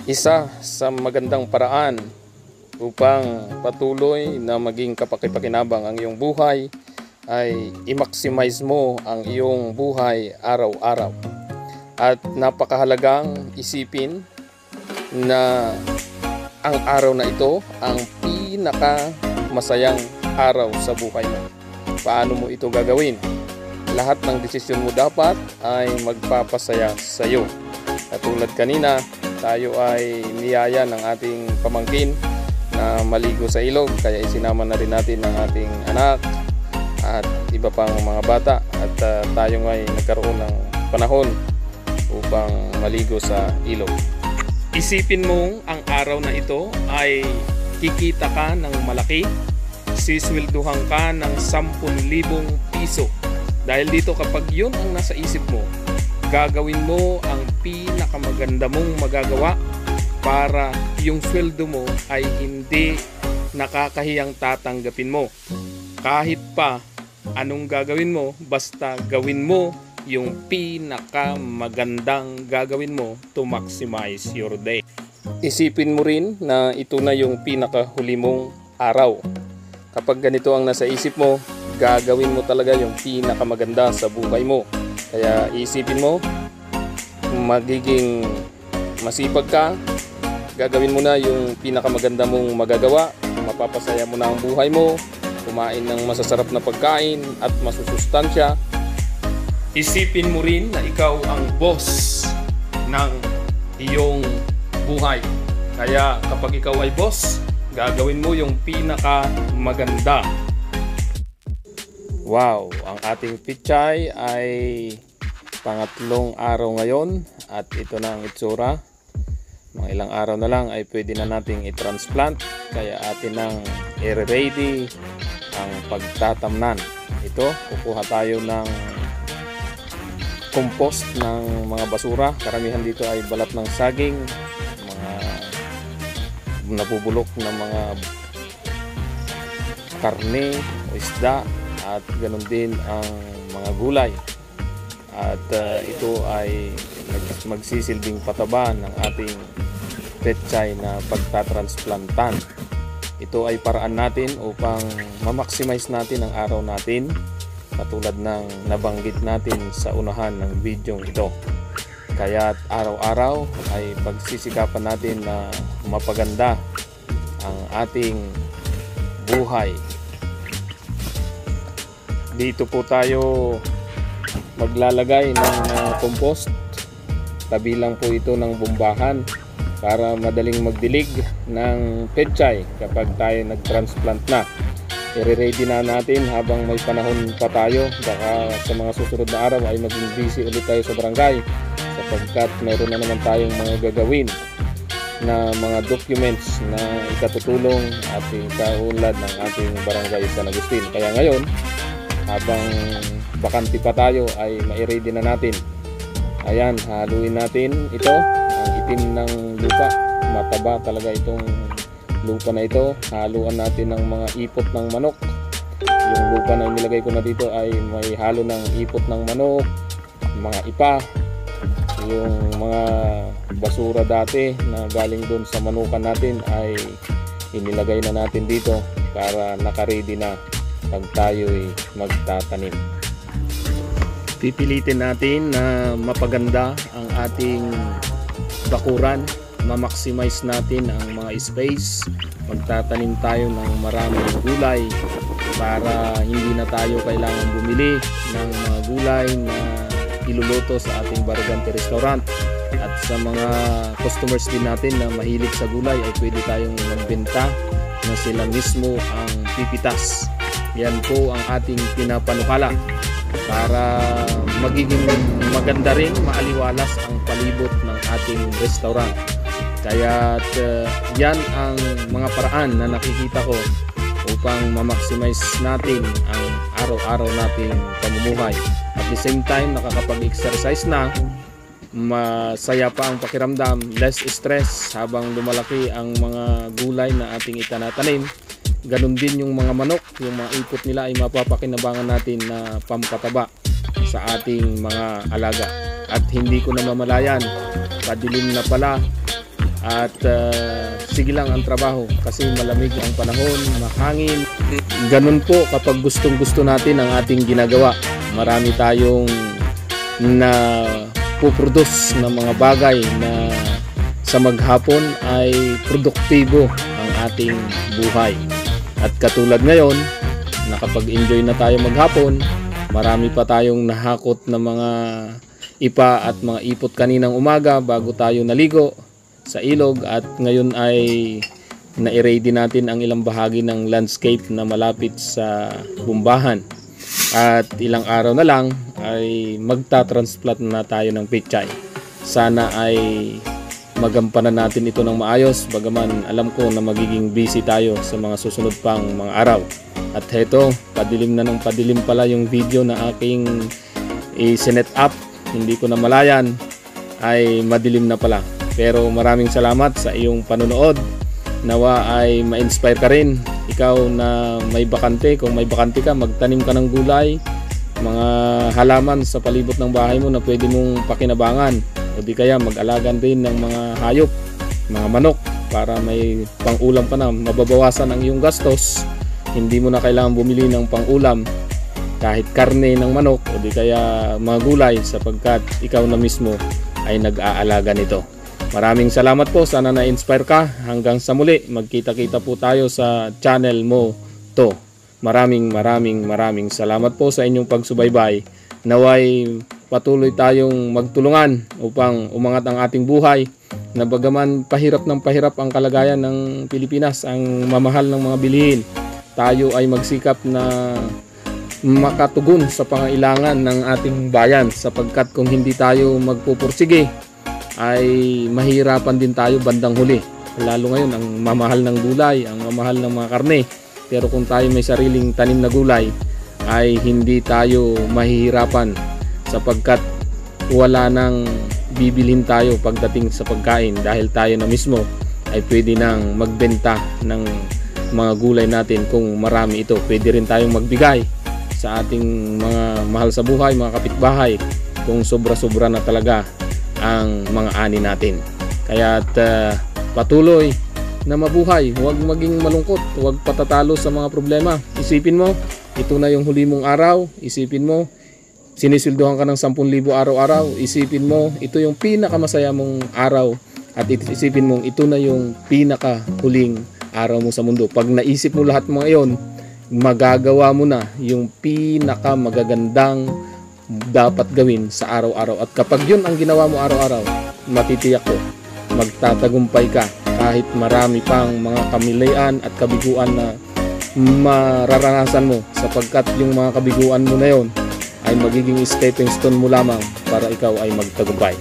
Isa sa magandang paraan upang patuloy na maging kapaki-pakinabang ang iyong buhay ay i-maximize mo ang iyong buhay araw-araw. At napakahalagang isipin na ang araw na ito ang pinakamasayang araw sa buhay mo. Paano mo ito gagawin? Lahat ng desisyon mo dapat ay magpapasaya sa iyo. Katulad kanina, tayo ay niyaya ng ating pamangkin na maligo sa ilog, kaya isinama na rin natin ang ating anak at iba pang mga bata, at tayo ay nagkaroon ng panahon upang maligo sa ilog. Isipin mong ang araw na ito ay kikita ka ng malaki, siswelduhan ka ng 10,000 piso. Dahil dito, kapag yun ang nasa isip mo, gagawin mo ang pinakamaganda mong magagawa para yung sweldo mo ay hindi nakakahiyang tatanggapin mo. Kahit pa anong gagawin mo, basta gawin mo yung pinakamagandang gagawin mo to maximize your day. Isipin mo rin na ito na yung pinakahuli mong araw. Kapag ganito ang nasa isip mo, gagawin mo talaga yung pinakamaganda sa buhay mo. Kaya isipin mo, magiging masipag ka, gagawin mo na yung pinakamaganda mong magagawa, mapapasaya mo na ang buhay mo, kumain ng masasarap na pagkain at masusustansya. Isipin mo rin na ikaw ang boss ng iyong buhay. Kaya kapag ikaw ay boss, gagawin mo yung pinakamaganda. Wow, ang ating pichay ay pangatlong araw ngayon at ito na ang itsura. Mga ilang araw na lang ay pwede na nating i-transplant, kaya atin nang i-ready ang pagtatamnan. Ito, kukuha tayo ng compost ng mga basura. Karamihan dito ay balat ng saging, mga nabubulok na mga karne o isda, at ganoon din ang mga gulay. At ito ay magsisilbing pataba ng ating pechay na pagtatransplantan. Ito ay paraan natin upang ma-maximize natin ang araw natin, katulad ng nabanggit natin sa unahan ng video ito. Kaya araw-araw ay pagsisikapan natin na mapaganda ang ating buhay. Dito po tayo maglalagay ng compost. Tabi lang po ito ng bombahan para madaling magdilig ng pechay kapag tayo nag-transplant na. I-ready na natin habang may panahon pa tayo. Baka sa mga susunod na araw ay maging busy ulit tayo sa barangay, sapagkat meron na naman tayong mga gagawin na mga documents na ikatutulong at ikaunlad ng ating barangay San Agustin. Kaya ngayon, habang bakanti pa tayo, ay ma-ready na natin. Ayan, haluin natin ito, ang itim ng lupa. Mataba talaga itong lupa na ito. Haluan natin ng mga ipot ng manok. Yung lupa na nilagay ko na dito ay may halo ng ipot ng manok, mga ipa, yung mga basura dati na galing doon sa manukan natin ay inilagay na natin dito para naka-ready na pag tayo'y magtatanim. Pipilitin natin na mapaganda ang ating bakuran, ma-maximize natin ang mga space, magtatanim tayo ng maraming gulay para hindi na tayo kailangan bumili ng mga gulay na iluluto sa ating Baragante Restaurant. At sa mga customers din natin na mahilig sa gulay ay pwede tayong magbenta na sila mismo ang pipitas. Yan po ang ating pinapanukala para magiging maganda rin, maaliwalas ang palibot ng ating restaurant. Kaya yan ang mga paraan na nakikita ko upang ma-maximize natin ang araw-araw nating pamumuhay. At the same time, nakakapag-exercise na, masaya pa ang pakiramdam, less stress habang lumalaki ang mga gulay na ating itanatanim. Ganon din yung mga manok, yung mga ipot nila ay mapapakinabangan natin na pampataba sa ating mga alaga. At hindi ko na mamalayan, padilim na pala At sige lang ang trabaho kasi malamig ang panahon, mahangin. Ganun po kapag gustong gusto natin ang ating ginagawa. Marami tayong na puproduce ng mga bagay na sa maghapon ay produktibo ang ating buhay. At katulad ngayon, nakapag-enjoy na tayo maghapon, marami pa tayong nahakot na mga ipa at mga ipot kaninang umaga bago tayo naligo sa ilog, at ngayon ay na-ready natin ang ilang bahagi ng landscape na malapit sa bumbahan. At ilang araw na lang ay magta-transplant na tayo ng pechay. Sana ay magampanan natin ito ng maayos, bagaman alam ko na magiging busy tayo sa mga susunod pang mga araw. At heto, padilim na ng padilim pala yung video na aking i-set up. Hindi ko na malayan ay madilim na pala. Pero maraming salamat sa iyong panonood. Nawa ay ma-inspire ka rin. Ikaw na may bakante, kung may bakante ka, magtanim ka ng gulay, mga halaman sa palibot ng bahay mo na pwede mong pakinabangan. O di kaya mag-alagan din ng mga hayop, mga manok, para may pang-ulam ka na. Mababawasan ang iyong gastos. Hindi mo na kailangan bumili ng pang-ulam, kahit karne ng manok o di kaya mga gulay, sapagkat ikaw na mismo ay nag-aalaga nito. Maraming salamat po. Sana na-inspire ka. Hanggang sa muli, magkita-kita po tayo sa channel mo to. Maraming salamat po sa inyong pagsubaybay. Naway patuloy tayong magtulungan upang umangat ang ating buhay. Na bagaman pahirap ng pahirap ang kalagayan ng Pilipinas, ang mamahal ng mga bilihin, tayo ay magsikap na makatugon sa pangailangan ng ating bayan, sapagkat kung hindi tayo magpupursige ay mahirapan din tayo bandang huli. Lalo ngayon ang mamahal ng gulay, ang mamahal ng mga karne. Pero kung tayo may sariling tanim na gulay ay hindi tayo mahihirapan, sapagkat wala nang bibilhin tayo pagdating sa pagkain, dahil tayo na mismo ay pwede nang magbenta ng mga gulay natin. Kung marami ito, pwede rin tayong magbigay sa ating mga mahal sa buhay, mga kapitbahay, kung sobra-sobra na talaga ang mga ani natin. Kaya patuloy na mabuhay, huwag maging malungkot, huwag patatalo sa mga problema. Isipin mo, ito na yung huli mong araw. Isipin mo, sinisilduhan ka ng 10,000 araw-araw. Isipin mo, ito yung pinakamasaya mong araw. At isipin mo, ito na yung pinakahuling araw mo sa mundo. Pag naisip mo lahat mga iyon, magagawa mo na yung pinakamagagandang dapat gawin sa araw-araw. At kapag yun ang ginawa mo araw-araw, matitiyak ko, magtatagumpay ka kahit marami pang mga kamilian at kabiguan na mararanasan mo, sapagkat yung mga kabiguan mo na yon ay magiging stepping stone mo lamang para ikaw ay magtagumpay.